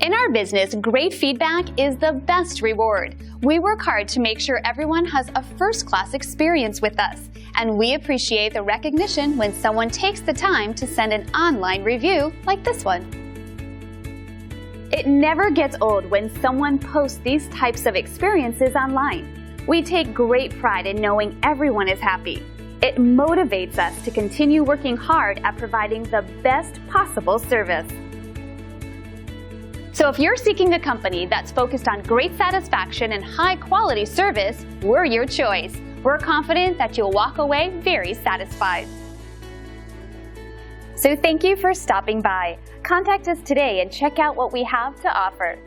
In our business, great feedback is the best reward. We work hard to make sure everyone has a first-class experience with us, and we appreciate the recognition when someone takes the time to send an online review like this one. It never gets old when someone posts these types of experiences online. We take great pride in knowing everyone is happy. It motivates us to continue working hard at providing the best possible service. So if you're seeking a company that's focused on great satisfaction and high-quality service, we're your choice. We're confident that you'll walk away very satisfied. So thank you for stopping by. Contact us today and check out what we have to offer.